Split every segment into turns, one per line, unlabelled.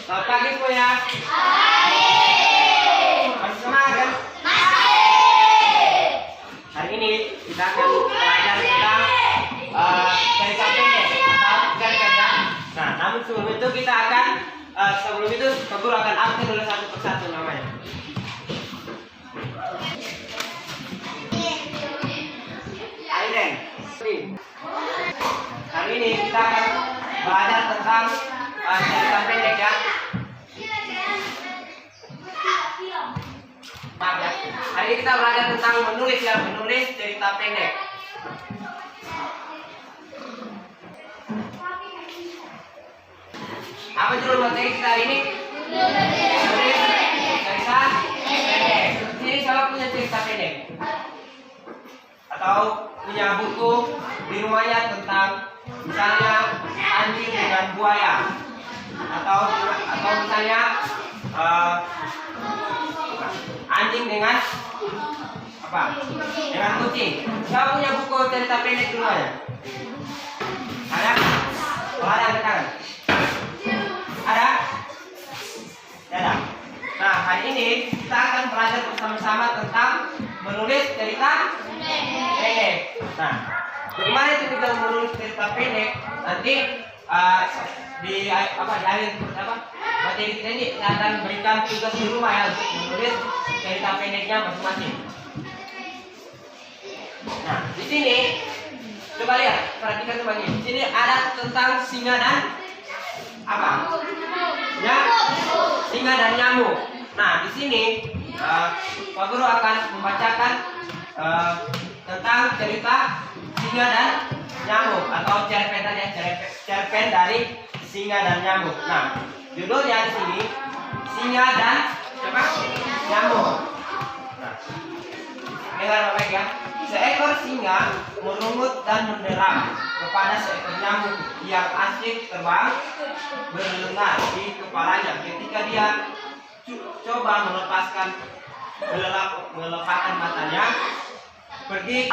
Selamat pagi semuanya. Masih semangat kan? Hari ini kita akan belajar tentang cerita pendek atau cerpen ya. Nah, namun sebelum itu kita akan Pak Guru akan absen dulu satu persatu namanya. Aiden. Hari ini kita akan belajar tentang cerita pendek ya. Maaf ya. Hari ini kita belajar tentang menulis ya, menulis cerita pendek. Apa judul materi kita hari ini? Menulis cerita pendek. Ini siapa punya cerita pendek? Atau punya buku di rumahnya tentang misalnya anjing dengan buaya, atau misalnya anjing dengan apa? Dengan kucing. Siapa punya buku cerita pendek di rumahnya? Ada? Oh, ada angkat tangan. Ada? Ada. Nah, hari ini kita akan belajar bersama-sama tentang menulis cerita pendek. Nah, bagaimana itu kita menulis cerita pendek? Nanti di akhir materi kita ini kita akan berikan tugas di rumah ya untuk menulis cerita pendeknya masing-masing. Nah, di sini coba lihat, perhatikan semuanya. Di sini ada tentang singa dan apa? Ya, singa dan nyamuk. Nah, di sini Pak Guru akan membacakan tentang cerita singa dan nyamuk atau cerpen tadi ya, cerpen dari singa dan nyamuk. Nah, judulnya di sini singa dan apa? Nyamuk. Nah, dengar baik ya. Seekor singa merungut dan menderam kepada seekor nyamuk yang asik terbang berlengar di kepalanya ketika dia coba melepaskan matanya pergi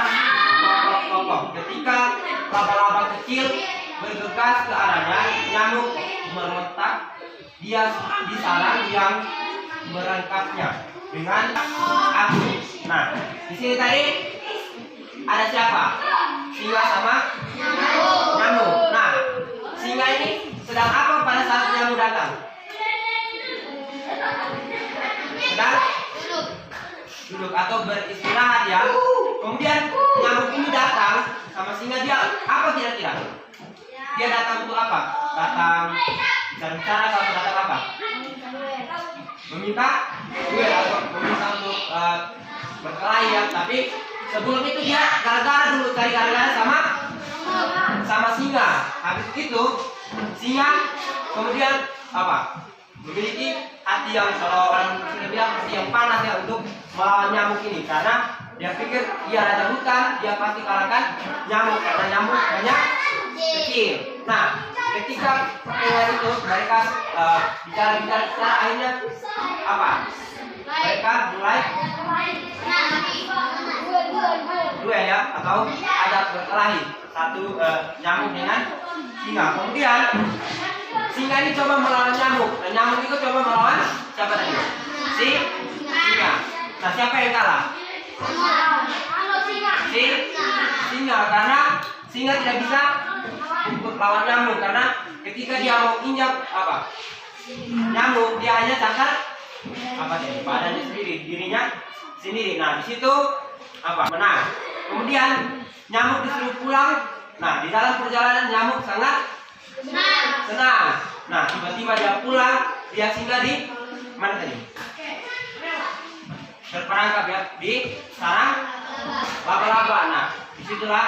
kokoh. Ketika laba-laba kecil bergegas ke arahnya, nyamuk meretak dia di sarang yang merangkapnya dengan api. Nah, di sini tadi ada siapa? Singa sama nyamuk. Nah, singa ini sedang apa pada saat nyamuk datang? Sedang duduk atau beristirahat ya. Kemudian nyamuk ini datang sama singa, dia apa kira-kira? Dia datang untuk apa? Datang bicara atau datang apa? Meminta duel atau meminta untuk berkelahi ya. Tapi sebelum itu dia gara-gara dulu cari gara-gara sama singa. Habis itu singa kemudian apa? Memiliki hati yang, kalau orang sudah bilang, hati yang panas ya untuk melawan nyamuk ini, karena dia pikir dia raja hutan, dia pasti kalahkan nyamuk karena nyamuk banyak kecil. Nah, ketika itu mereka bicara akhirnya apa? Mereka mulai duel ya, atau ada berkelahi satu nyamuk dengan singa. Kemudian singa ini coba melawan nyamuk, dan nyamuk itu coba melawan siapa tadi? Si singa. Nah, siapa yang kalah? Si singa, karena singa tidak bisa untuk lawan nyamuk, karena ketika dia mau injak apa? Nyamuk, dia hanya cakar apa tadi? Badannya sendiri, dirinya sendiri. Nah, di situ apa? Menang. Kemudian nyamuk disuruh pulang. Nah, di dalam perjalanan nyamuk sangat senang. Nah, tiba-tiba dia pulang, dia singgah di mana tadi? Terperangkap ya di sarang laba-laba. Nah, disitulah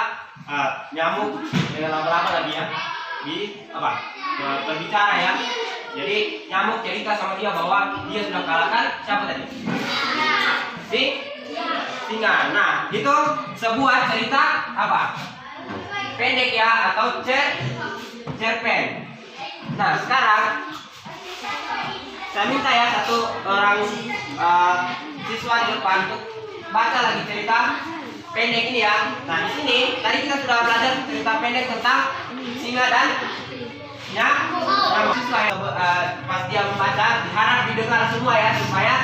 nyamuk dengan laba-laba tadi ya di apa? Berbicara ya. Jadi nyamuk cerita sama dia bahwa dia sudah kalahkan siapa tadi? Si singa. Nah, itu sebuah cerita apa? Pendek ya, atau cerpen. Nah, sekarang saya minta ya satu orang siswa di depan untuk baca lagi cerita pendek ini ya. Nah, di sini tadi kita sudah belajar cerita pendek tentang singa dan nyamuk. Siswa yang pas dia yang membaca diharap didengar semua ya supaya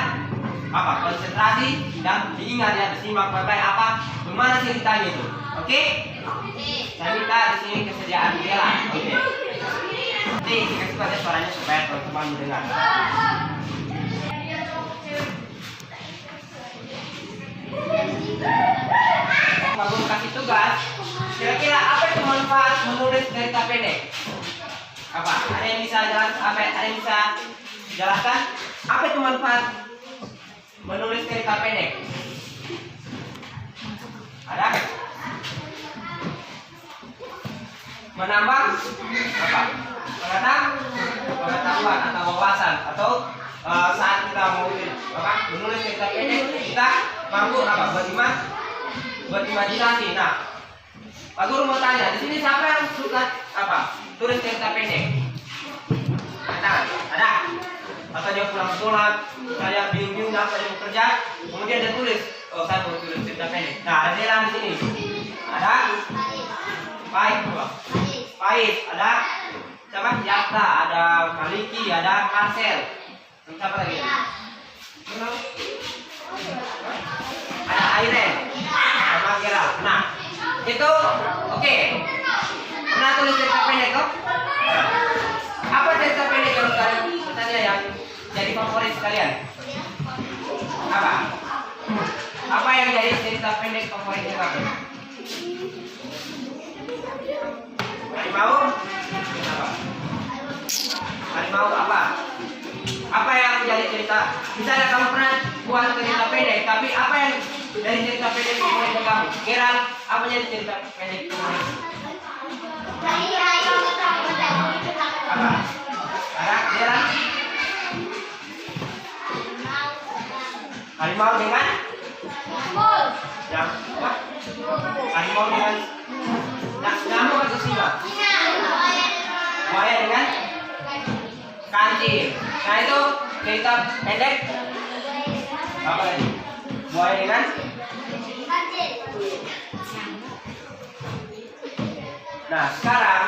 apa konsentrasi dan diingat ya, disimak baik-baik apa bagaimana ceritanya itu. Oke? Saya minta di sini kesediaan Bella. Oke. Nanti dikasih pada suaranya supaya teman-teman mendengar. Kalau kasih tugas, kira-kira apa itu manfaat menulis cerita pendek? Apa? Ada yang bisa jelaskan? Ada yang bisa jelaskan? Apa itu manfaat menulis cerita pendek? Ada? Menambah apa? Pengetahuan atau wawasan atau saat kita mau menulis cerita pendek kita mampu apa? Berimajinasi. Nah, Pak Guru mau tanya, di sini siapa yang suka apa? Tulis cerita pendek? Ada? Atau dia pulang sekolah, saya bingung-bingung apa dia mau kerja, kemudian dia tulis, oh saya mau tulis cerita pendek. Nah, ada Dela di sini. Ada? Pais, ada siapa? Yakta, ada Maliki, ada Marcel. Siapa lagi? Ada Airen, sama Gerald. Nah, itu oke. Pernah tulis cerita pendek kok? Apa cerita pendek yang kalian bertanya yang jadi favorit sekalian? Apa yang jadi cerita pendek favoritnya kalian? Harimau? Apa? Harimau apa? Apa yang menjadi cerita? Misalnya kamu pernah buat cerita pendek, tapi apa yang dari cerita pendek favorit kamu? Gerald, apa jadi cerita pendek favorit? Apa? Gerald? Harimau dengan? Yang apa? Harimau dengan? Nyamuk atau singa? Buaya dengan? Kancil. Nah itu cerita pendek. Apa lagi? Buaya dengan? Nah sekarang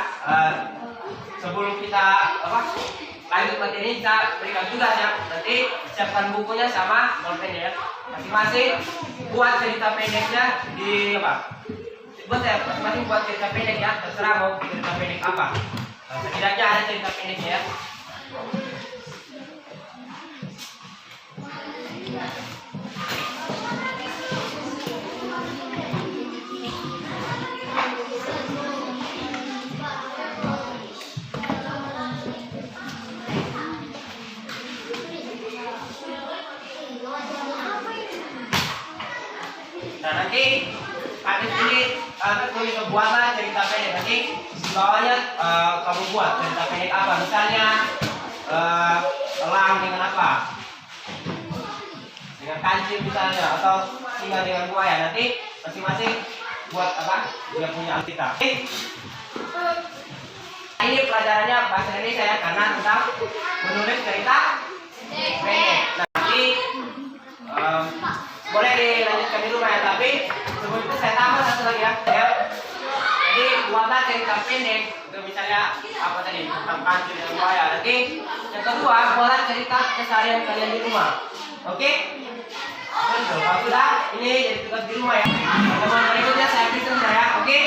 sebelum kita lanjut materi kita berikan tugas ya. Nanti siapkan bukunya sama bolpennya ya. Masing-masing buat cerita pendeknya di masing-masing buat cerita pendek ya. Terserah mau cerita pendek apa. Setidaknya ada cerita pendeknya ya. Nah nanti ada sini tulis pembuatan cerita pendek. Nanti di bawahnya kamu buat cerita pendek apa? Misalnya elang dengan apa? Dengan kancil misalnya, atau singa dengan buaya. Nanti masing-masing buat apa? Dia punya cerita. Ini pelajarannya bahasa Indonesia ya, karena tentang menulis cerita pendek. Nanti boleh dilanjutkan di rumah ya, tapi sebelum itu saya tambah satu lagi ya. Jadi buatlah cerita pendek, itu misalnya apa tadi tentang kancil dan buaya. Nanti yang kedua buatlah cerita keseharian kalian di rumah. Oke? Kalau sudah, ini jadi tugas di rumah ya. Teman berikutnya saya berikan saya. Oke?